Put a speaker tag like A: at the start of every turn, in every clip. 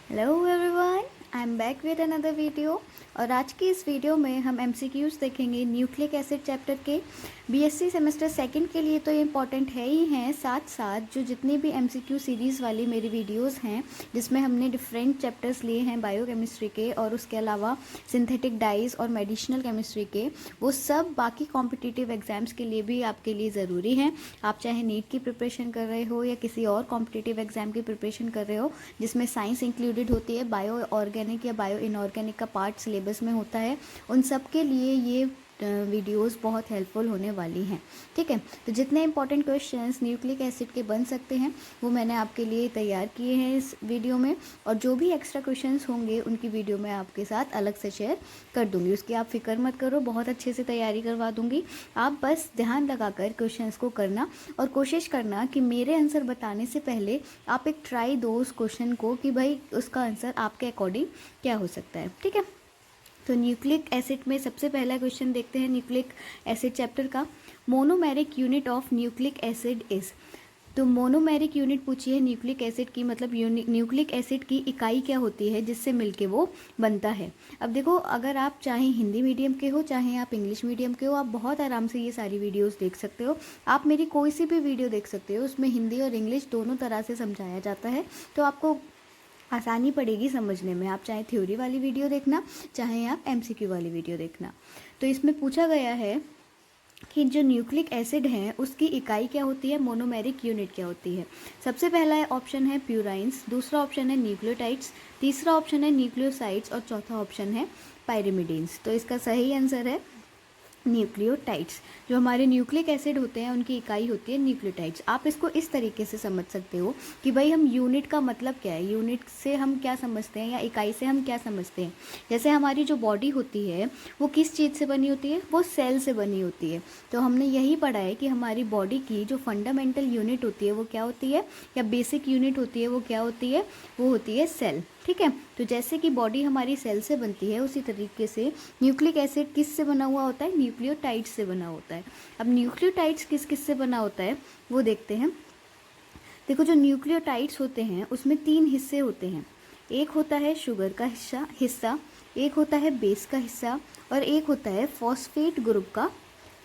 A: Hello everyone, I am back with another video. और आज की इस वीडियो में हम एमसीक्यूज़ देखेंगे न्यूक्लिक एसिड चैप्टर के। बीएससी सेमेस्टर सेकंड के लिए तो ये इंपॉर्टेंट है ही हैं, साथ साथ जो जितनी भी एमसीक्यू सीरीज़ वाली मेरी वीडियोस हैं जिसमें हमने डिफरेंट चैप्टर्स लिए हैं बायोकेमिस्ट्री के और उसके अलावा सिंथेटिक डाइज और मेडिसिनल केमिस्ट्री के, वो सब बाकी कॉम्पिटिटिव एग्जाम्स के लिए भी आपके लिए ज़रूरी हैं। आप चाहे नीट की प्रिपरेशन कर रहे हो या किसी और कॉम्पिटिटिव एग्जाम की प्रिपरेशन कर रहे हो जिसमें साइंस इंक्लूडेड होती है, बायो ऑर्गेनिक या बायो इनऑर्गेनिक का पार्ट सिलेबस में होता है, उन सब के लिए ये वीडियोस बहुत हेल्पफुल होने वाली हैं। ठीक है, तो जितने इंपॉर्टेंट क्वेश्चंस न्यूक्लिक एसिड के बन सकते हैं वो मैंने आपके लिए तैयार किए हैं इस वीडियो में, और जो भी एक्स्ट्रा क्वेश्चंस होंगे उनकी वीडियो मैं आपके साथ अलग से शेयर कर दूंगी। उसकी आप फिक्र मत करो, बहुत अच्छे से तैयारी करवा दूंगी। आप बस ध्यान लगाकर क्वेश्चंस को करना और कोशिश करना कि मेरे आंसर बताने से पहले आप एक ट्राई दो उस क्वेश्चन को कि भाई उसका आंसर आपके अकॉर्डिंग क्या हो सकता है। ठीक है, तो न्यूक्लिक एसिड में सबसे पहला क्वेश्चन देखते हैं न्यूक्लिक एसिड चैप्टर का। Monomeric unit of nucleic acid is. तो मोनोमेरिक यूनिट पूछी है न्यूक्लिक एसिड की, मतलब न्यूक्लिक एसिड की इकाई क्या होती है जिससे मिलके वो बनता है। अब देखो, अगर आप चाहे हिंदी मीडियम के हो चाहे आप इंग्लिश मीडियम के हो, आप बहुत आराम से ये सारी वीडियोस देख सकते हो। आप मेरी कोई सी भी वीडियो देख सकते हो, उसमें हिंदी और इंग्लिश दोनों तरह से समझाया जाता है, तो आपको आसानी पड़ेगी समझने में। आप चाहे थ्योरी वाली वीडियो देखना चाहे आप एमसीक्यू वाली वीडियो देखना। तो इसमें पूछा गया है कि जो न्यूक्लिक एसिड है उसकी इकाई क्या होती है, मोनोमेरिक यूनिट क्या होती है। सबसे पहला ऑप्शन है प्यूराइंस, दूसरा ऑप्शन है न्यूक्लियोटाइड्स, तीसरा ऑप्शन है न्यूक्लियोसाइड्स और चौथा ऑप्शन है पायरिमिडीन्स। तो इसका सही आंसर है न्यूक्लियोटाइड्स। जो हमारे न्यूक्लिक एसिड होते हैं उनकी इकाई होती है न्यूक्लियोटाइड्स। आप इसको इस तरीके से समझ सकते हो कि भाई हम यूनिट का मतलब क्या है, यूनिट से हम क्या समझते हैं या इकाई से हम क्या समझते हैं। जैसे हमारी जो बॉडी होती है वो किस चीज़ से बनी होती है, वो सेल से बनी होती है। तो हमने यही पढ़ा है कि हमारी बॉडी की जो फंडामेंटल यूनिट होती है वो क्या होती है, या बेसिक यूनिट होती है वो क्या होती है, वो होती है सेल। ठीक है, तो जैसे कि बॉडी हमारी सेल से बनती है उसी तरीके से न्यूक्लिक एसिड किस से बना हुआ होता है, न्यूक्लियोटाइड्स से बना होता है। अब न्यूक्लियोटाइड्स किस किस से बना होता है वो देखते हैं। देखो, जो न्यूक्लियोटाइड्स होते हैं उसमें 3 हिस्से होते हैं। एक होता है शुगर का हिस्सा, एक होता है बेस का हिस्सा और एक होता है फॉस्फेट ग्रुप का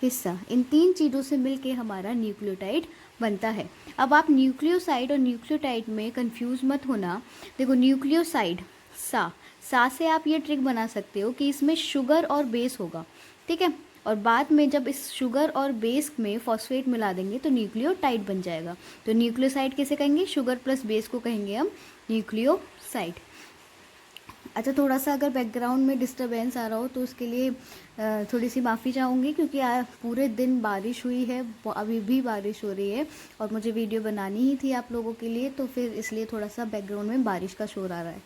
A: हिस्सा। इन 3 चीज़ों से मिलके हमारा न्यूक्लियोटाइड बनता है। अब आप न्यूक्लियोसाइड और न्यूक्लियोटाइड में कंफ्यूज मत होना। देखो, न्यूक्लियोसाइड सा से आप ये ट्रिक बना सकते हो कि इसमें शुगर और बेस होगा। ठीक है, और बाद में जब इस शुगर और बेस में फॉस्फेट मिला देंगे तो न्यूक्लियोटाइड बन जाएगा। तो न्यूक्लियोसाइड किसे कहेंगे, शुगर प्लस बेस को कहेंगे हम न्यूक्लियोसाइड। अच्छा, थोड़ा सा अगर बैकग्राउंड में डिस्टरबेंस आ रहा हो तो उसके लिए थोड़ी सी माफ़ी चाहूँगी, क्योंकि पूरे दिन बारिश हुई है, अभी भी बारिश हो रही है और मुझे वीडियो बनानी ही थी आप लोगों के लिए, तो फिर इसलिए थोड़ा सा बैकग्राउंड में बारिश का शोर आ रहा है।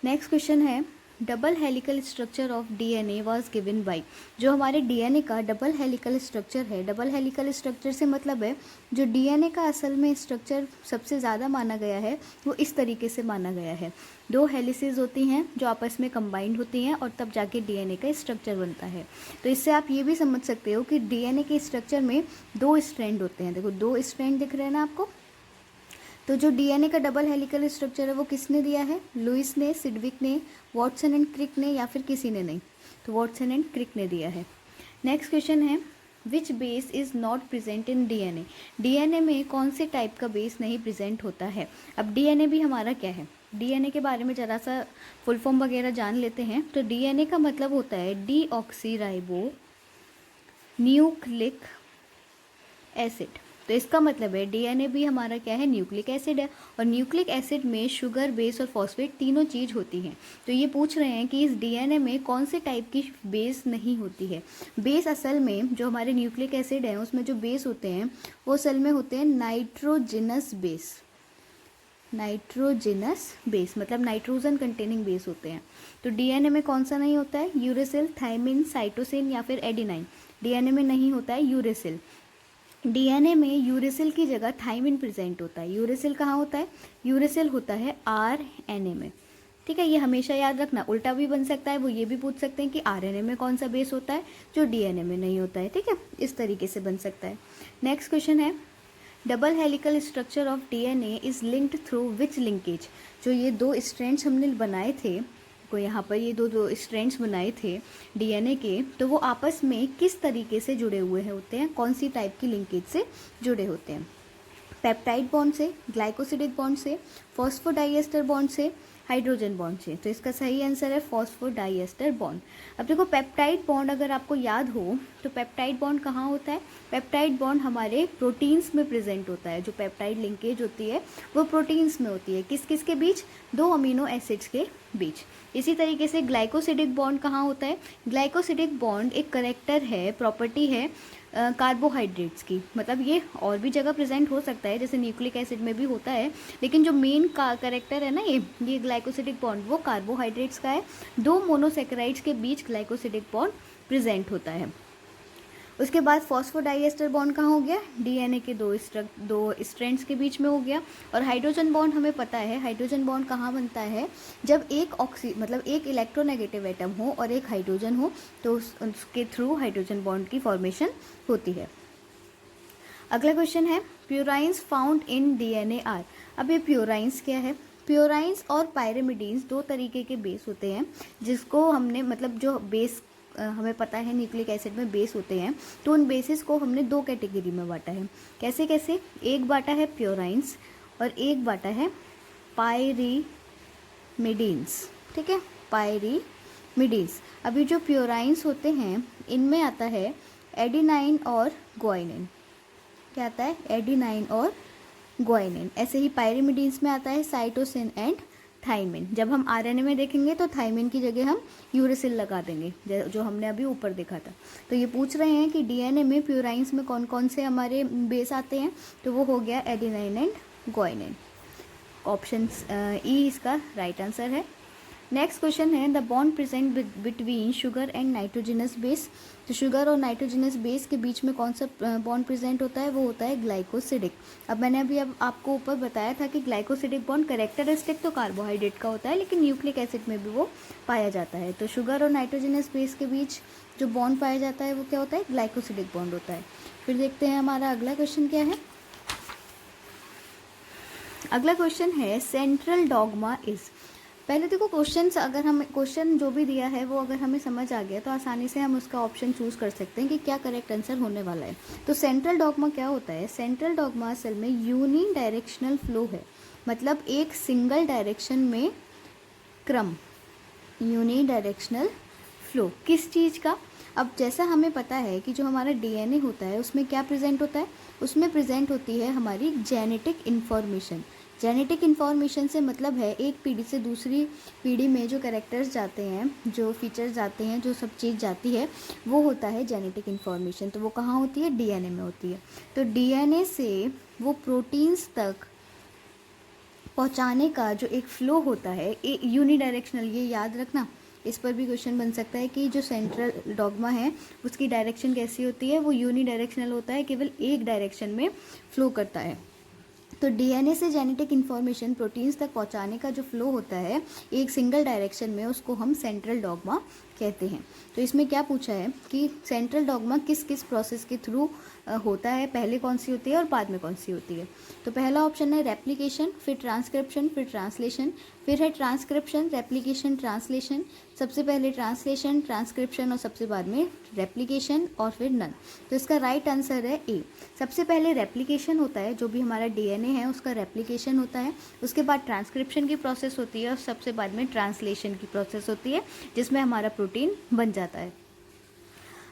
A: नेक्स्ट क्वेश्चन है, double helical structure of DNA was given by. जो हमारे डीएनए का डबल हेलिकल स्ट्रक्चर है, डबल हेलिकल स्ट्रक्चर से मतलब है जो डीएनए का असल में स्ट्रक्चर सबसे ज़्यादा माना गया है वो इस तरीके से माना गया है। 2 हेलिसेस होती हैं जो आपस में कंबाइंड होती हैं और तब जाके डीएनए का स्ट्रक्चर बनता है। तो इससे आप ये भी समझ सकते हो कि डीएनए के स्ट्रक्चर में 2 स्ट्रैंड होते हैं। देखो, 2 स्ट्रैंड दिख रहे हैं ना आपको। तो जो डीएनए का डबल हेलिकल स्ट्रक्चर है वो किसने दिया है, लुइस ने, सिडविक ने, वॉटसन एंड क्रिक ने, या फिर किसी ने नहीं। तो वॉटसन एंड क्रिक ने दिया है। नेक्स्ट क्वेश्चन है, which base is not present in DNA. DNA में कौन से टाइप का बेस नहीं प्रेजेंट होता है। अब डीएनए भी हमारा क्या है, डीएनए के बारे में ज़रा सा फुल फॉर्म वगैरह जान लेते हैं। तो डीएनए का मतलब होता है डीऑक्सीराइबो न्यूक्लिक एसिड। तो इसका मतलब है डीएनए भी हमारा क्या है, न्यूक्लिक एसिड है। और न्यूक्लिक एसिड में शुगर, बेस और फॉस्फेट तीनों चीज़ होती हैं। तो ये पूछ रहे हैं कि इस डीएनए में कौन से टाइप की बेस नहीं होती है। बेस असल में जो हमारे न्यूक्लिक एसिड है उसमें जो बेस होते हैं वो असल में होते हैं नाइट्रोजिनस बेस। नाइट्रोजिनस बेस मतलब नाइट्रोजन कंटेनिंग बेस होते हैं। तो डीएनए में कौन सा नहीं होता है, यूरेसिल, थायमिन, साइटोसिन या फिर एडेनाइन। डीएनए में नहीं होता है यूरेसिल। डीएनए में यूरेसिल की जगह थाइमिन प्रेजेंट होता है। यूरेसिल कहाँ होता है, यूरेसिल होता है आरएनए में। ठीक है, ये हमेशा याद रखना। उल्टा भी बन सकता है, वो ये भी पूछ सकते हैं कि आरएनए में कौन सा बेस होता है जो डीएनए में नहीं होता है। ठीक है, इस तरीके से बन सकता है। नेक्स्ट क्वेश्चन है, double helical structure of DNA is linked through which linkage. जो ये दो स्ट्रैंड्स हमने बनाए थे, को यहाँ पर ये दो स्ट्रैंड्स बनाए थे डीएनए के, तो वो आपस में किस तरीके से जुड़े हुए होते हैं, कौन सी टाइप की लिंकेज से जुड़े होते हैं? पेप्टाइड बॉन्ड से, ग्लाइकोसिडिक बॉन्ड से, फॉस्फोडाइएस्टर बॉन्ड से, हाइड्रोजन बॉन्ड से। तो इसका सही आंसर है फॉस्फोडाइएस्टर बॉन्ड। अब देखो पेप्टाइड बॉन्ड अगर आपको याद हो तो पेप्टाइड बॉन्ड कहाँ होता है? पेप्टाइड बॉन्ड हमारे प्रोटीन्स में प्रेजेंट होता है। जो पेप्टाइड लिंकेज होती है वो प्रोटीन्स में होती है। किस किस के बीच? दो अमीनो एसिड्स के बीच। इसी तरीके से ग्लाइकोसिडिक बॉन्ड कहाँ होता है? ग्लाइकोसिडिक बॉन्ड एक करेक्टर है, प्रॉपर्टी है कार्बोहाइड्रेट्स की। मतलब ये और भी जगह प्रेजेंट हो सकता है, जैसे न्यूक्लिक एसिड में भी होता है, लेकिन जो मेन करेक्टर है ना ये ग्लाइकोसिडिक बॉन्ड वो कार्बोहाइड्रेट्स का है। दो मोनोसेकेराइड्स के बीच ग्लाइकोसिडिक बॉन्ड प्रेजेंट होता है। उसके बाद फॉस्फोडाइएस्टर बॉन्ड कहाँ हो गया? डीएनए के दो स्ट्रैंड्स के बीच में हो गया। और हाइड्रोजन बॉन्ड हमें पता है, हाइड्रोजन बॉन्ड कहाँ बनता है? जब एक मतलब एक इलेक्ट्रोनेगेटिव एटम हो और एक हाइड्रोजन हो तो उसके थ्रू हाइड्रोजन बॉन्ड की फॉर्मेशन होती है। अगला क्वेश्चन है प्यूराइंस फाउंड इन डीएनए आर। अब ये प्यूराइंस क्या है? प्यूराइंस और पायरिमिडीन्स दो तरीके के बेस होते हैं, जिसको हमने मतलब जो बेस हमें पता है न्यूक्लिक एसिड में बेस होते हैं, तो उन बेसिस को हमने दो कैटेगरी में बांटा है। कैसे कैसे? एक बांटा है प्योराइंस और एक बांटा है पायरिमिडीन्स। ठीक है, पायरिमिडीन्स। अभी जो प्योराइंस होते हैं इनमें आता है एडिनाइन और ग्वाइनिन। क्या आता है? एडिनाइन और ग्वाइनिन। ऐसे ही पायरिमिडीन्स में आता है साइटोसिन एंड थाइमिन। जब हम आरएनए में देखेंगे तो थाइमिन की जगह हम यूरेसिल लगा देंगे, जो हमने अभी ऊपर देखा था। तो ये पूछ रहे हैं कि डीएनए में प्यूराइंस में कौन कौन से हमारे बेस आते हैं, तो वो हो गया adenine and guanine. Option E इसका राइट आंसर है। नेक्स्ट क्वेश्चन है the bond present between sugar and nitrogenous base. तो शुगर और नाइट्रोजनस बेस के बीच में कौन सा बॉन्ड प्रेजेंट होता है? वो होता है ग्लाइकोसिडिक। अब मैंने अभी आपको ऊपर बताया था कि ग्लाइकोसिडिक बॉन्ड कैरेक्टरिस्टिक तो कार्बोहाइड्रेट का होता है, लेकिन न्यूक्लिक एसिड में भी वो पाया जाता है। तो शुगर और नाइट्रोजनस बेस के बीच जो बॉन्ड पाया जाता है वो क्या होता है? ग्लाइकोसिडिक बॉन्ड होता है। फिर देखते हैं हमारा अगला क्वेश्चन क्या है। अगला क्वेश्चन है सेंट्रल डॉगमा इज। पहले देखो क्वेश्चन, अगर हमें क्वेश्चन जो भी दिया है वो अगर हमें समझ आ गया तो आसानी से हम उसका ऑप्शन चूज कर सकते हैं कि क्या करेक्ट आंसर होने वाला है। तो सेंट्रल डॉगमा क्या होता है? सेंट्रल डॉगमा असल में यूनि डायरेक्शनल फ्लो है, मतलब एक सिंगल डायरेक्शन में क्रम। यूनि डायरेक्शनल फ्लो किस चीज़ का? अब जैसा हमें पता है कि जो हमारा डीएनए होता है उसमें क्या प्रेजेंट होता है? उसमें प्रेजेंट होती है हमारी जेनेटिक इन्फॉर्मेशन। जेनेटिक इन्फॉर्मेशन से मतलब है एक पीढ़ी से दूसरी पीढ़ी में जो कैरेक्टर्स जाते हैं, जो फीचर्स जाते हैं, जो सब चीज़ जाती है, वो होता है जेनेटिक इन्फॉर्मेशन। तो वो कहाँ होती है? डीएनए में होती है। तो डीएनए से वो प्रोटीन्स तक पहुँचाने का जो एक फ्लो होता है यूनिडायरेक्शनल, ये याद रखना। इस पर भी क्वेश्चन बन सकता है कि जो सेंट्रल डॉगमा है उसकी डायरेक्शन कैसी होती है? वो यूनिडायरेक्शनल होता है, केवल एक डायरेक्शन में फ्लो करता है। तो डीएनए से जेनेटिक इन्फॉर्मेशन प्रोटीन्स तक पहुंचाने का जो फ्लो होता है एक सिंगल डायरेक्शन में, उसको हम सेंट्रल डॉगमा कहते हैं। तो इसमें क्या पूछा है कि सेंट्रल डॉगमा किस किस प्रोसेस के थ्रू होता है, पहले कौन सी होती है और बाद में कौन सी होती है। तो पहला ऑप्शन है रेप्लिकेशन, फिर ट्रांसक्रिप्शन, फिर ट्रांसलेशन, फिर है ट्रांसक्रिप्शन, रेप्लिकेशन, ट्रांसलेशन, सबसे पहले ट्रांसलेशन, ट्रांसक्रिप्शन और सबसे बाद में रेप्लिकेशन और फिर नन। तो इसका राइट आंसर है ए। सबसे पहले रेप्लिकेशन होता है, जो भी हमारा डीएनए है उसका रेप्लिकेशन होता है। उसके बाद ट्रांसक्रिप्शन की प्रोसेस होती है और सबसे बाद में ट्रांसलेशन की प्रोसेस होती है, जिसमें हमारा प्रोटीन बन जाता है।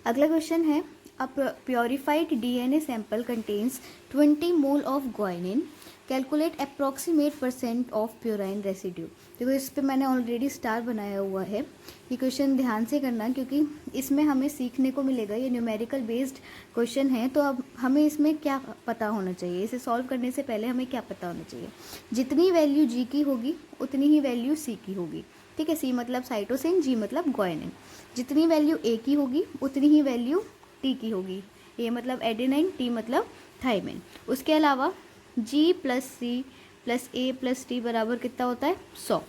A: अगला क्वेश्चन है a purified DNA sample contains 20 mole of guanine, calculate approximate % of purine residue. देखो इस पे मैंने ऑलरेडी स्टार बनाया हुआ है। ये क्वेश्चन ध्यान से करना क्योंकि इसमें हमें सीखने को मिलेगा। ये न्यूमेरिकल बेस्ड क्वेश्चन है, तो अब हमें इसमें क्या पता होना चाहिए, इसे सॉल्व करने से पहले हमें क्या पता होना चाहिए। जितनी वैल्यू जी की होगी उतनी ही वैल्यू सी की होगी। ठीक है, सी मतलब साइटोसिन, जी मतलब ग्वाइनिन। जितनी वैल्यू ए की होगी उतनी ही वैल्यू टी की होगी। ए मतलब एडेनाइन, टी मतलब थाइमिन। उसके अलावा जी प्लस सी प्लस ए प्लस टी बराबर कितना होता है? 100।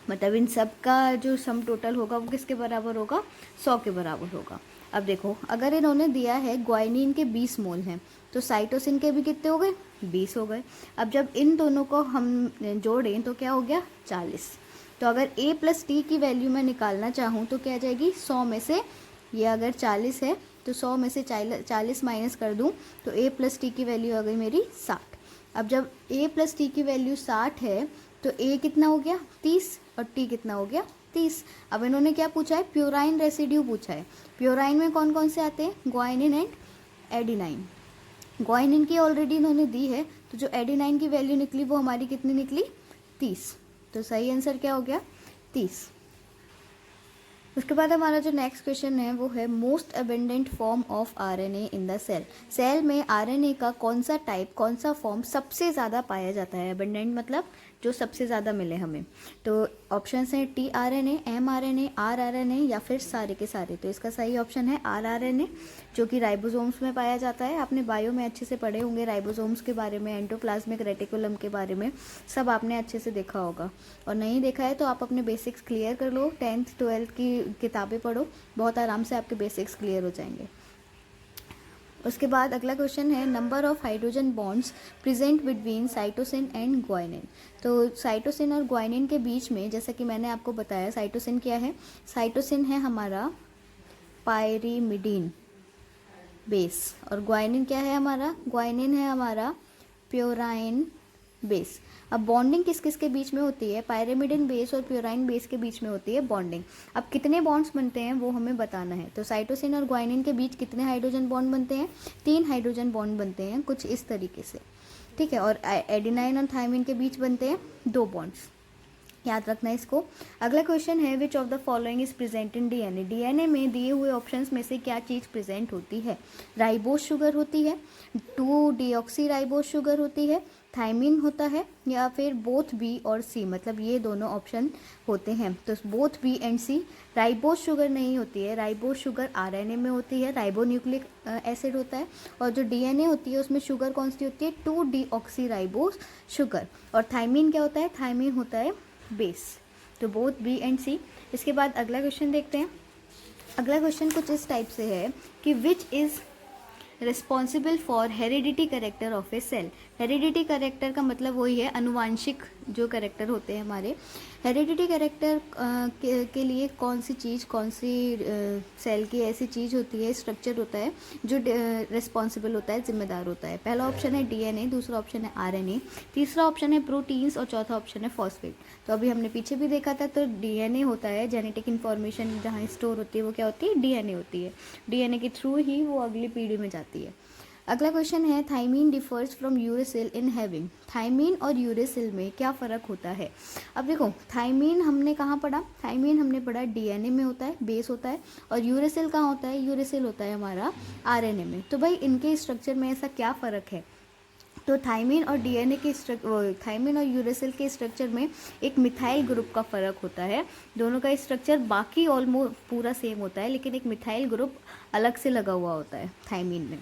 A: मतलब इन सब का जो सम टोटल होगा वो किसके बराबर होगा? 100 के बराबर होगा। अब देखो, अगर इन्होंने दिया है ग्वाइनिन के 20 मोल हैं, तो साइटोसिन के भी कितने हो गए, 20 हो गए। अब जब इन दोनों को हम जोड़ें तो क्या हो गया, 40। तो अगर A + T की वैल्यू मैं निकालना चाहूँ तो क्या आ जाएगी, 100 में से, ये अगर 40 है तो 100 में से 40 माइनस कर दूँ तो A + T की वैल्यू आ गई मेरी 60। अब जब A + T की वैल्यू 60 है तो A कितना हो गया, 30, और T कितना हो गया, 30। अब इन्होंने क्या पूछा है, प्योराइन रेसिड्यू पूछा है। प्योराइन में कौन कौन से आते हैं, ग्वाइनिन एंड एडिनाइन। ग्वाइनिन की ऑलरेडी इन्होंने दी है, तो जो एडिनाइन की वैल्यू निकली वो हमारी कितनी निकली, 30। तो सही आंसर क्या हो गया, 30। उसके बाद हमारा जो नेक्स्ट क्वेश्चन है वो है most abundant form of RNA in the cell. Cell में आरएनए का कौन सा टाइप, कौन सा फॉर्म सबसे ज़्यादा पाया जाता है। अबेंडेंट मतलब जो सबसे ज़्यादा मिले हमें। तो ऑप्शंस हैं tRNA, mRNA, rRNA या फिर सारे के सारे। तो इसका सही ऑप्शन है rRNA, जो कि राइबोसोम्स में पाया जाता है। आपने बायो में अच्छे से पढ़े होंगे राइबोसोम्स के बारे में, एंडोप्लाज्मिक रेटिकुलम के बारे में, सब आपने अच्छे से देखा होगा। और नहीं देखा है तो आप अपने बेसिक्स क्लियर कर लो, 10th 12th की किताबें पढ़ो, बहुत आराम से आपके बेसिक्स क्लियर हो जाएंगे। उसके बाद अगला क्वेश्चन है number of hydrogen bonds present between cytosine and guanine. तो साइटोसिन और ग्वाइनिन के बीच में, जैसा कि मैंने आपको बताया, साइटोसिन क्या है, साइटोसिन है हमारा पायरीमिडीन बेस, और ग्वाइनिन क्या है हमारा, ग्वाइनिन है हमारा प्योराइन बेस। अब बॉन्डिंग किस किस के बीच में होती है, पायरिमिडिन बेस और प्योराइन बेस के बीच में होती है बॉन्डिंग। अब कितने बॉन्ड्स बनते हैं वो हमें बताना है। तो साइटोसिन और ग्वाइनिन के बीच कितने हाइड्रोजन बॉन्ड बनते हैं, 3 हाइड्रोजन बॉन्ड बनते हैं, कुछ इस तरीके से, ठीक है। और एडिनाइन और थायमिन के बीच बनते हैं 2 बॉन्ड्स, याद रखना इसको। अगला क्वेश्चन है which of the following is present in DNA. DNA में दिए हुए ऑप्शंस में से क्या चीज़ प्रेजेंट होती है, राइबोस शुगर होती है, 2-डीऑक्सी राइबोस शुगर होती है, थाइमिन होता है, या फिर बोथ बी और सी, मतलब ये दोनों ऑप्शन होते हैं। तो both B and C. Ribose sugar नहीं होती है, राइबोस शुगर आरएनए में होती है, राइबोन्यूक्लिक एसिड होता है। और जो डीएनए होती है उसमें शुगर कौन सी होती है, 2-डीऑक्सी राइबोस शुगर। और थाइमिन क्या होता है, थाइमिन होता है बेस। तो बोथ बी एंड सी। इसके बाद अगला क्वेश्चन देखते हैं। अगला क्वेश्चन कुछ इस टाइप से है कि which is responsible for heredity character of a cell. Heredity character का मतलब वही है अनुवांशिक जो करेक्टर होते हैं हमारे। हेरिडिटी करेक्टर के लिए कौन सी चीज़, कौन सी सेल की ऐसी चीज़ होती है, स्ट्रक्चर होता है जो रिस्पॉन्सिबल होता है, जिम्मेदार होता है। पहला ऑप्शन है डीएनए, दूसरा ऑप्शन है आरएनए, तीसरा ऑप्शन है प्रोटीन्स और चौथा ऑप्शन है फॉस्फेट। तो अभी हमने पीछे भी देखा था, तो डीएनए होता है, जेनेटिक इन्फॉर्मेशन जहाँ स्टोर होती है वो क्या होती है, डीएनए होती है। डीएनए के थ्रू ही वो अगली पीढ़ी में जाती है। अगला क्वेश्चन है thymine differs from uracil in having. Thymine और यूरेसिल में क्या फ़र्क होता है। अब देखो, थाइमीन हमने कहाँ पढ़ा, थाइमीन हमने पढ़ा डीएनए में होता है, बेस होता है। और यूरेसिल कहाँ होता है, यूरेसिल होता है हमारा आरएनए में। तो भाई इनके स्ट्रक्चर में ऐसा क्या फ़र्क है। तो थाइमीन और डीएनए के थाइमीन और यूरेसिल के स्ट्रक्चर में एक मिथाइल ग्रुप का फ़र्क होता है। दोनों का स्ट्रक्चर बाकी ऑलमोस्ट पूरा सेम होता है, लेकिन एक मिथाइल ग्रुप अलग से लगा हुआ होता है थाइमीन में।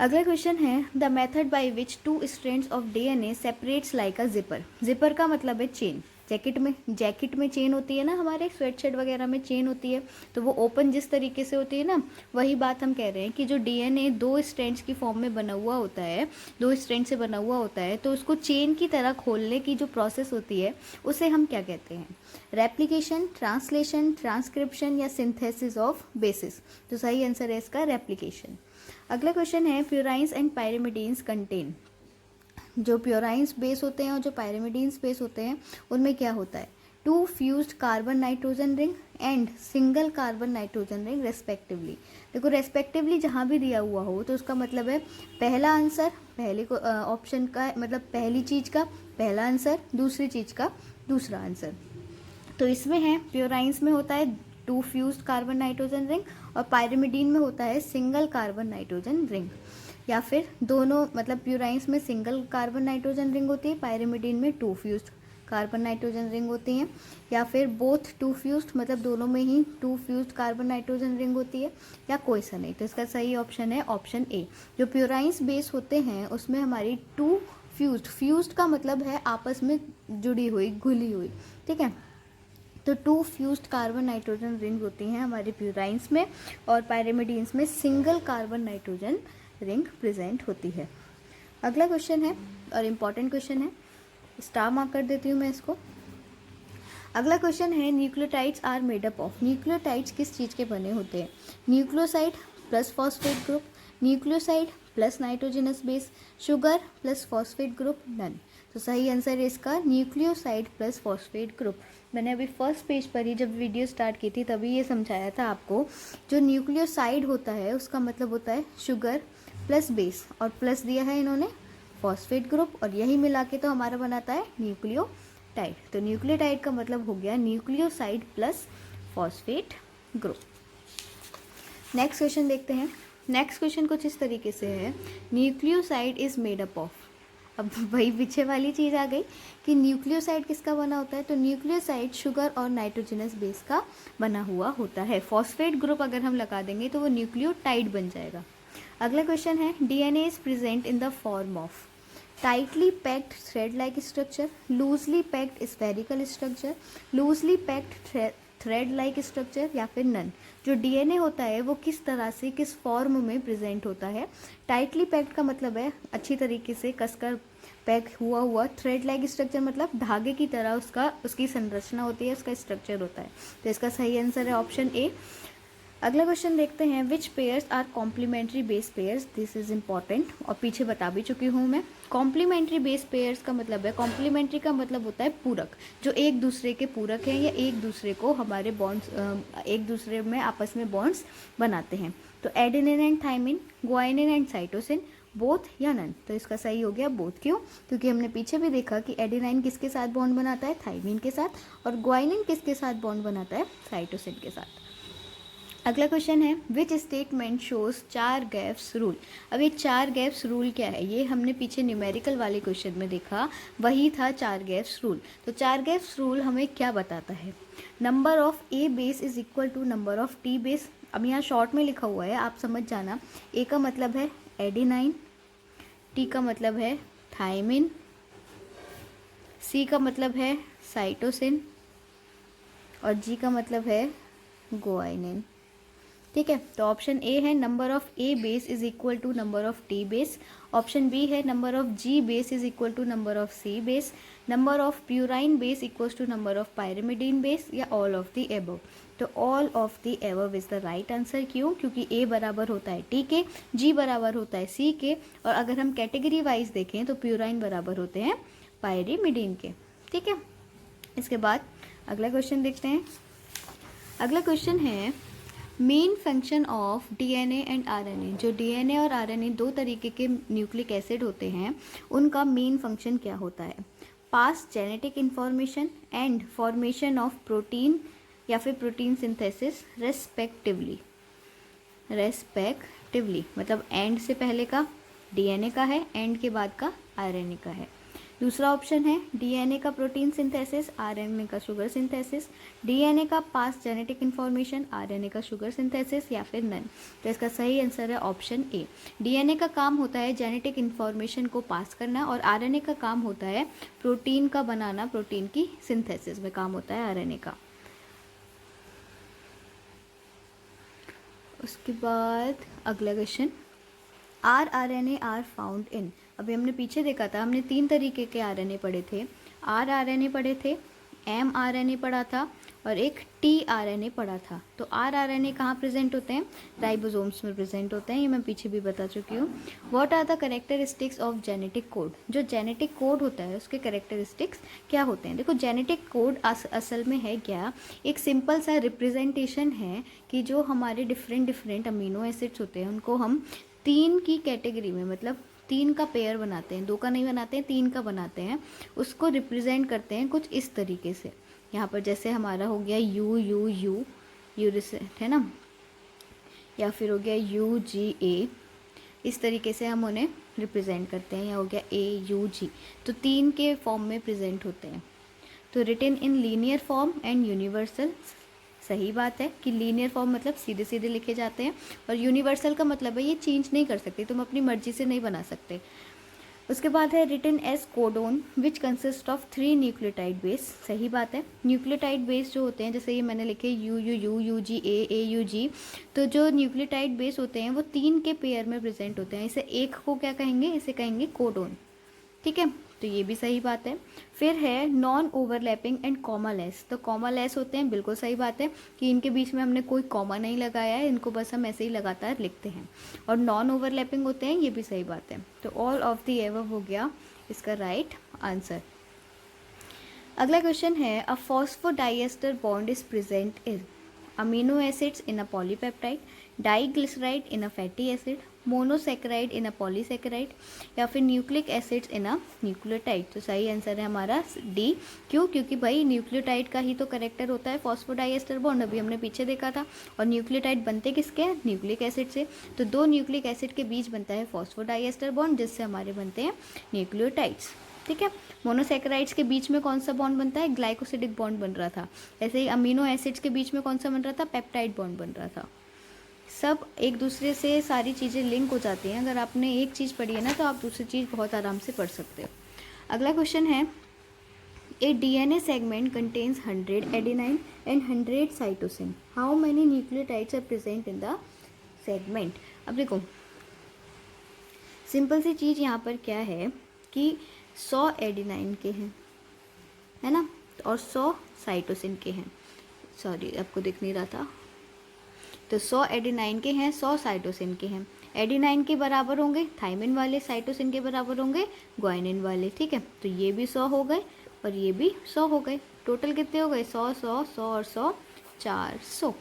A: अगला क्वेश्चन है the method by which 2 strands of DNA separates like a zipper. Zipper का मतलब है चेन। जैकेट में चेन होती है ना, हमारे स्वेटशर्ट वगैरह में चेन होती है, तो वो ओपन जिस तरीके से होती है ना, वही बात हम कह रहे हैं कि जो डीएनए 2 स्ट्रैंड्स की फॉर्म में बना हुआ होता है, 2 स्ट्रैंड से बना हुआ होता है, तो उसको चेन की तरह खोलने की जो प्रोसेस होती है उसे हम क्या कहते हैं, रेप्लिकेशन, ट्रांसलेशन, ट्रांसक्रिप्शन या सिंथेसिस ऑफ बेसिस। तो सही आंसर है इसका रेप्लिकेशन। अगला क्वेश्चन है प्योराइंस एंड पायरिमिडीन्स कंटेन। जो प्योराइंस बेस होते हैं और जो पायरिमिडीन्स बेस होते हैं उनमें क्या होता है, 2 fused carbon nitrogen ring and single carbon nitrogen ring respectively. देखो रेस्पेक्टिवली जहाँ भी दिया हुआ हो तो उसका मतलब है पहला आंसर, पहले को ऑप्शन का मतलब पहली चीज़ का पहला आंसर, दूसरी चीज़ का दूसरा आंसर। तो इसमें है प्योराइंस में होता है 2 फ्यूज्ड कार्बन नाइट्रोजन रिंग और पायरिमिडीन में होता है सिंगल कार्बन नाइट्रोजन रिंग। या फिर दोनों, मतलब प्योराइंस में सिंगल कार्बन नाइट्रोजन रिंग होती है, पायरिमिडीन में 2 फ्यूज्ड कार्बन नाइट्रोजन रिंग होती हैं। या फिर बोथ 2 फ्यूज्ड, मतलब दोनों में ही 2 फ्यूज्ड कार्बन नाइट्रोजन रिंग होती है, या कोई सा नहीं। तो इसका सही ऑप्शन है ऑप्शन ए। जो प्योराइंस बेस होते हैं उसमें हमारी 2 फ्यूज्ड का मतलब है आपस में जुड़ी हुई, घुली हुई, ठीक है। तो 2 फ्यूज्ड कार्बन नाइट्रोजन रिंग होती हैं हमारे प्यूराइंस में, और पायरिमिडीन्स में single carbon nitrogen ring present होती है। अगला क्वेश्चन है और इम्पॉर्टेंट क्वेश्चन है, स्टार मार्क कर देती हूँ मैं इसको। अगला क्वेश्चन है nucleotides are made up of. Nucleotides किस चीज़ के बने होते हैं? Nucleoside plus phosphate group, nucleoside plus nitrogenous base, sugar plus phosphate group, none. तो सही आंसर है इसका न्यूक्लियोसाइड प्लस फॉस्फेट ग्रुप। मैंने अभी फर्स्ट पेज पर ही जब वीडियो स्टार्ट की थी तभी ये समझाया था आपको, जो न्यूक्लियोसाइड होता है उसका मतलब होता है शुगर प्लस बेस, और प्लस दिया है इन्होंने फॉस्फेट ग्रुप, और यही मिला के तो हमारा बनाता है न्यूक्लियोटाइड। तो न्यूक्लियोटाइड का मतलब हो गया nucleoside plus phosphate group. Next question देखते हैं। नेक्स्ट क्वेश्चन कुछ इस तरीके से है, nucleoside is made up of. अब वही पीछे वाली चीज़ आ गई कि न्यूक्लियोसाइड किसका बना होता है, तो न्यूक्लियोसाइड शुगर और नाइट्रोजनस बेस का बना हुआ होता है। फॉस्फेट ग्रुप अगर हम लगा देंगे तो वो न्यूक्लियोटाइड बन जाएगा। अगला क्वेश्चन है DNA is present in the form of tightly packed thread like structure, loosely packed spherical structure, loosely packed thread like structure, या फिर नन। जो डीएनए होता है वो किस तरह से किस फॉर्म में प्रेजेंट होता है? टाइटली पैक्ड का मतलब है अच्छी तरीके से कसकर पैक हुआ हुआ, थ्रेड लाइक स्ट्रक्चर मतलब धागे की तरह उसकी संरचना होती है, उसका स्ट्रक्चर होता है। तो इसका सही आंसर है ऑप्शन ए। अगला क्वेश्चन देखते हैं, which pairs are complementary base pairs. This is important और पीछे बता भी चुकी हूँ मैं। कॉम्प्लीमेंट्री बेस पेयर्स का मतलब है, कॉम्प्लीमेंट्री का मतलब होता है पूरक, जो एक दूसरे के पूरक हैं या एक दूसरे को हमारे बॉन्ड्स, एक दूसरे में आपस में बॉन्ड्स बनाते हैं। तो adenine and thymine, guanine and cytosine, both या नन। तो इसका सही हो गया बोथ। क्यों? क्योंकि हमने पीछे भी देखा कि एडेनाइन किसके साथ बॉन्ड बनाता है, थाइमिन के साथ, और ग्वाइनिन किसके साथ बॉन्ड बनाता है, साइटोसिन के साथ। अगला क्वेश्चन है, which statement shows 4 gaps rule. अब ये 4 गैप्स रूल क्या है? ये हमने पीछे न्यूमेरिकल वाले क्वेश्चन में देखा, वही था 4 गैप्स रूल। तो 4 गैप्स रूल हमें क्या बताता है? Number of A base is equal to number of T base. अब यहाँ शॉर्ट में लिखा हुआ है, आप समझ जाना। ए का मतलब है एडिनाइन, टी का मतलब है थाइमिन, सी का मतलब है साइटोसिन, और जी का मतलब है ग्वाइनिन। ठीक है, तो ऑप्शन ए है number of A base is equal to number of T base. Option B है number of G base is equal to number of C base. Number of purine base equals to number of pyrimidine base, या all of the above. तो all of the above is the right answer. क्यों? क्योंकि ए बराबर होता है T के, जी बराबर होता है सी के, और अगर हम कैटेगरी वाइज देखें तो प्यूराइन बराबर होते हैं पायरिमिडीन के। ठीक है, इसके बाद अगला क्वेश्चन देखते हैं। अगला क्वेश्चन है, main function of DNA and RNA. जो डीएनए और आरएनए दो तरीके के न्यूक्लिक एसिड होते हैं, उनका मेन फंक्शन क्या होता है? Pass genetic information and formation of protein, या फिर प्रोटीन सिंथेसिस रेस्पेक्टिवली। रेस्पेक्टिवली मतलब एंड से पहले का डीएनए का है, एंड के बाद का आरएनए का है। दूसरा ऑप्शन है डीएनए का प्रोटीन सिंथेसिस, आरएनए का शुगर सिंथेसिस, डीएनए का पास जेनेटिक इन्फॉर्मेशन, आरएनए का शुगर सिंथेसिस, या फिर नन। तो इसका सही आंसर है ऑप्शन ए। डीएनए का काम होता है जेनेटिक इन्फॉर्मेशन को पास करना, और आरएनए का काम होता है प्रोटीन का बनाना, प्रोटीन की सिंथेसिस में काम होता है आरएनए का। उसके बाद अगला question, RNA are found in. अभी हमने पीछे देखा था, हमने 3 तरीके के आरएनए पढ़े थे। आरएनए पढ़े थे, एमआरएनए पढ़ा था, और एक टीआरएनए पढ़ा था। तो आरएनए कहाँ प्रेजेंट होते हैं? राइबोसोम्स में प्रेजेंट होते हैं, ये मैं पीछे भी बता चुकी हूँ। What are the characteristics of genetic code. जो जेनेटिक कोड होता है उसके कैरेक्टरिस्टिक्स क्या होते हैं? देखो, जेनेटिक कोड असल में है क्या? एक सिंपल सा रिप्रेजेंटेशन है कि जो हमारे डिफरेंट अमीनो एसिड्स होते हैं उनको हम 3 की कैटेगरी में, मतलब 3 का पेयर बनाते हैं, 2 का नहीं बनाते हैं, 3 का बनाते हैं, उसको रिप्रेजेंट करते हैं कुछ इस तरीके से। यहाँ पर जैसे हमारा हो गया यू यू यू, यूरिसेट है ना, या फिर हो गया यू जी ए, इस तरीके से हम उन्हें रिप्रेजेंट करते हैं। या हो गया ए यू जी, तो 3 के फॉर्म में प्रेजेंट होते हैं। तो written in linear form and universal. सही बात है कि लीनियर फॉर्म मतलब सीधे सीधे लिखे जाते हैं, और यूनिवर्सल का मतलब है ये चेंज नहीं कर सकते, तुम अपनी मर्जी से नहीं बना सकते। उसके बाद है written as codon which consist of 3 nucleotide base. सही बात है, न्यूक्लियोटाइड बेस जो होते हैं, जैसे ये मैंने लिखे U U U U G A U G, तो जो न्यूक्लियोटाइड बेस होते हैं वो 3 के पेयर में प्रेजेंट होते हैं। इसे एक को क्या कहेंगे, इसे कहेंगे कोडोन। ठीक है, तो ये भी सही बात है। फिर है non overlapping and comma less. तो कॉमा लेस होते हैं, बिल्कुल सही बात है कि इनके बीच में हमने कोई कॉमा नहीं लगाया है, इनको बस हम ऐसे ही लगातार लिखते हैं। और नॉन ओवरलैपिंग होते हैं, ये भी सही बात है। तो ऑल ऑफ द एबव हो गया इसका राइट आंसर। अगला क्वेश्चन है a phosphodiester bond is present in amino acids in a polypeptide, diglyceride in a fatty acid, monosaccharide in a polysaccharide, या फिर nucleic acids in a nucleotide. तो सही answer है हमारा डी। क्यों? क्योंकि भाई न्यूक्लियोटाइड का ही तो करेक्टर होता है फॉस्फोडाइएस्टर बॉन्ड, अभी हमने पीछे देखा था। और न्यूक्लियोटाइड बनते किसके हैं? न्यूक्लिक एसिड से। तो 2 न्यूक्लिक एसिड के बीच बनता है फॉस्फोडाइएस्टर बॉन्ड, जिससे हमारे बनते हैं न्यूक्लियोटाइड्स। ठीक है, मोनोसेकेराइड्स के बीच में कौन सा बॉन्ड बनता है? ग्लाइकोसिडिक बॉन्ड बन रहा था। ऐसे ही अमीनो एसिड्स के बीच में कौन सा बन रहा था? पेप्टाइड बॉन्ड बन रहा था। सब एक दूसरे से सारी चीज़ें लिंक हो जाती हैं। अगर आपने एक चीज़ पढ़ी है ना, तो आप दूसरी चीज़ बहुत आराम से पढ़ सकते हो। अगला क्वेश्चन है a DNA segment contains 100 adenine and 100 cytosine, how many nucleotides are present in the segment. अब देखो, सिंपल सी चीज़ यहाँ पर क्या है कि 100 एडेनाइन के हैं, है ना, और 100 साइटोसिन के हैं। सॉरी, आपको दिख नहीं रहा था। तो 100 एडेनाइन के हैं, 100 साइटोसिन के हैं। एडेनाइन के बराबर होंगे थाइमिन वाले, साइटोसिन के बराबर होंगे ग्वाइनिन वाले। ठीक है, तो ये भी 100 हो गए और ये भी 100 हो गए। टोटल कितने हो गए? 100 100 100 और 100 400।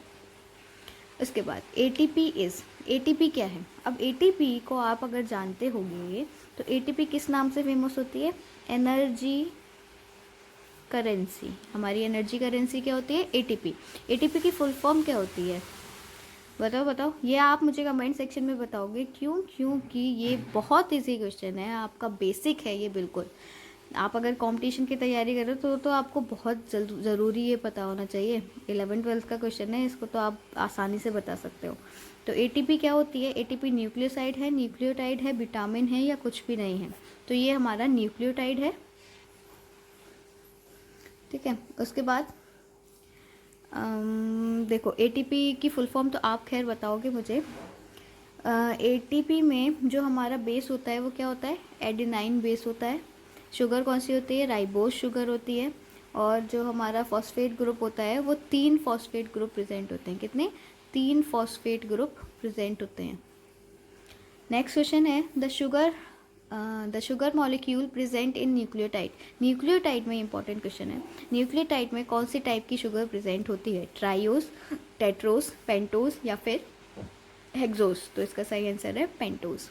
A: उसके बाद एटीपी इज़, एटीपी क्या है? अब एटीपी को आप अगर जानते होंगे तो एटीपी किस नाम से फेमस होती है? Energy currency. हमारी एनर्जी करेंसी क्या होती है? एटीपी। एटीपी की फुल फॉर्म क्या होती है? बताओ बताओ, ये आप मुझे कमेंट सेक्शन में बताओगे। क्यों? क्योंकि ये बहुत इजी क्वेश्चन है, आपका बेसिक है ये बिल्कुल। आप अगर कंपटीशन की तैयारी कर रहे हो तो आपको बहुत ज़रूरी ये पता होना चाहिए। 11th-12th का क्वेश्चन है, इसको तो आप आसानी से बता सकते हो। तो एटीपी क्या होती है? एटीपी न्यूक्लियोसाइड है, न्यूक्लियोटाइड है, विटामिन है, या कुछ भी नहीं है। तो ये हमारा न्यूक्लियोटाइड है। ठीक है, उसके बाद देखो, एटीपी की फुल फॉर्म तो आप खैर बताओगे मुझे। एटीपी में जो हमारा बेस होता है वो क्या होता है? एडेनाइन बेस होता है। शुगर कौन सी होती है? राइबोस शुगर होती है। और जो हमारा फॉस्फेट ग्रुप होता है वो 3 फॉस्फेट ग्रुप प्रेजेंट होते हैं। कितने? 3 फॉस्फेट ग्रुप प्रेजेंट होते हैं। नेक्स्ट क्वेश्चन है the sugar molecule present in nucleotide. Nucleotide में इंपॉर्टेंट क्वेश्चन है, न्यूक्लियोटाइड में कौन सी टाइप की शुगर प्रेजेंट होती है? ट्राइओस, टेट्रोस, पेंटोस, या फिर हेक्सोस। तो इसका सही आंसर है पेंटोस।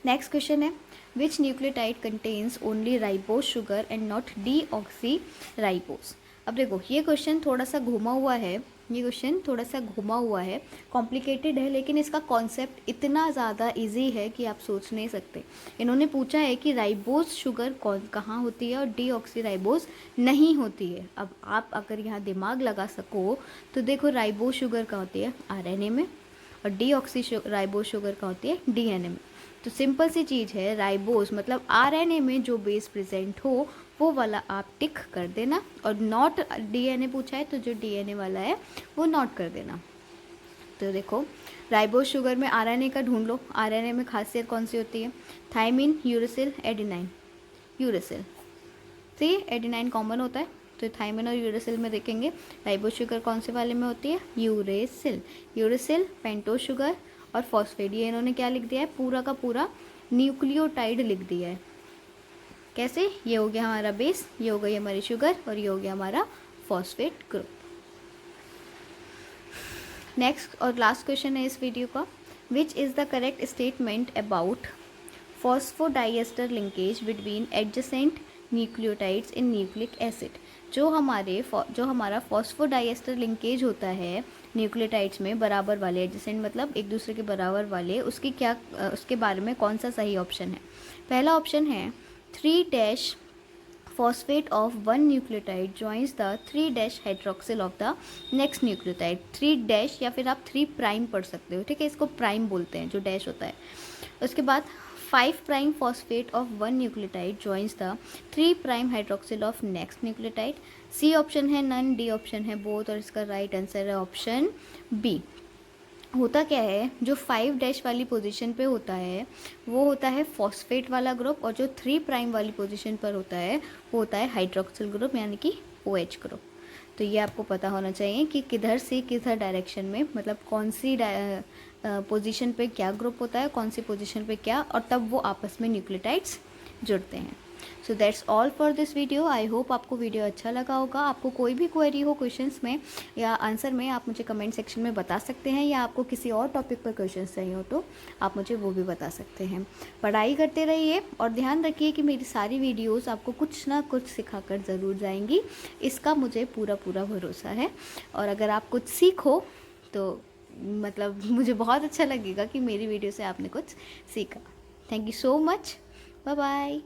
A: नेक्स्ट क्वेश्चन है which nucleotide contains only ribose sugar and not deoxyribose. अब देखो, ये क्वेश्चन थोड़ा सा घुमा हुआ है, ये क्वेश्चन थोड़ा सा घुमा हुआ है, कॉम्प्लिकेटेड है, लेकिन इसका कॉन्सेप्ट इतना ज़्यादा इजी है कि आप सोच नहीं सकते। इन्होंने पूछा है कि राइबोस शुगर कहाँ होती है और डीऑक्सी राइबोस नहीं होती है। अब आप अगर यहाँ दिमाग लगा सको तो देखो, राइबोस शुगर कहाँ होती है? आरएनए में। और डीऑक्सी राइबोस शुगर कहाँ होती है? डीएनए में। तो सिंपल सी चीज़ है, राइबोस मतलब आरएनए में जो बेस प्रेजेंट हो वो वाला आप टिक कर देना, और नॉट डीएनए पूछा है तो जो डीएनए वाला है वो नॉट कर देना। तो देखो, राइबोस शुगर में आरएनए का ढूंढ लो। आरएनए में खासियत कौन सी होती है? Thymine, uracil, adenine. यूरेसिल से एडेनाइन कॉमन होता है, तो थाइमिन और यूरेसिल में देखेंगे राइबोस शुगर कौन से वाले में होती है? यूरेसिल। यूरेसिल, पेंटोस शुगर और फॉस्फेट, ये इन्होंने क्या लिख दिया है? पूरा का पूरा न्यूक्लियोटाइड लिख दिया है। कैसे? ये हो गया हमारा बेस, ये हो गई हमारी शुगर, और ये हो गया हमारा फॉस्फेट ग्रुप। नेक्स्ट और लास्ट क्वेश्चन है इस वीडियो का, which is the correct statement about phosphodiester linkage between adjacent nucleotides in nucleic acid. जो हमारा फॉस्फोडाइएस्टर लिंकेज होता है न्यूक्लियोटाइड्स में, बराबर वाले, एडजेसेंट मतलब एक दूसरे के बराबर वाले, उसके बारे में कौन सा सही ऑप्शन है? पहला ऑप्शन है 3- phosphate of one nucleotide joins the 3- hydroxyl of the next nucleotide। 3- या फिर आप 3' पढ़ सकते हो। ठीक है, इसको प्राइम बोलते हैं जो डैश होता है। उसके बाद 5 prime phosphate of one nucleotide joins the 3 prime hydroxyl of next nucleotide. C option है नन, डी ऑप्शन है बोथ, और इसका राइट आंसर है ऑप्शन बी। होता क्या है, जो 5 डैश वाली पोजीशन पे होता है वो होता है फॉस्फेट वाला ग्रुप, और जो 3 प्राइम वाली पोजीशन पर होता है वो होता है हाइड्रोक्सिल ग्रुप यानी कि OH ग्रुप। तो ये आपको पता होना चाहिए कि किधर से किधर डायरेक्शन में, मतलब कौन सी पोजीशन पे क्या ग्रुप होता है, कौन सी पोजीशन पे क्या, और तब वो आपस में न्यूक्लियोटाइड्स जुड़ते हैं। So that's all for this video. I hope आपको वीडियो अच्छा लगा होगा। आपको कोई भी क्वेरी हो क्वेश्चंस में या आंसर में, आप मुझे कमेंट सेक्शन में बता सकते हैं, या आपको किसी और टॉपिक पर क्वेश्चंस चाहिए हो तो आप मुझे वो भी बता सकते हैं। पढ़ाई करते रहिए और ध्यान रखिए कि मेरी सारी वीडियोज़ आपको कुछ ना कुछ सिखा कर ज़रूर जाएंगी, इसका मुझे पूरा पूरा भरोसा है। और अगर आप कुछ सीखो तो मतलब मुझे बहुत अच्छा लगेगा कि मेरी वीडियो से आपने कुछ सीखा। Thank you so much. Bye bye.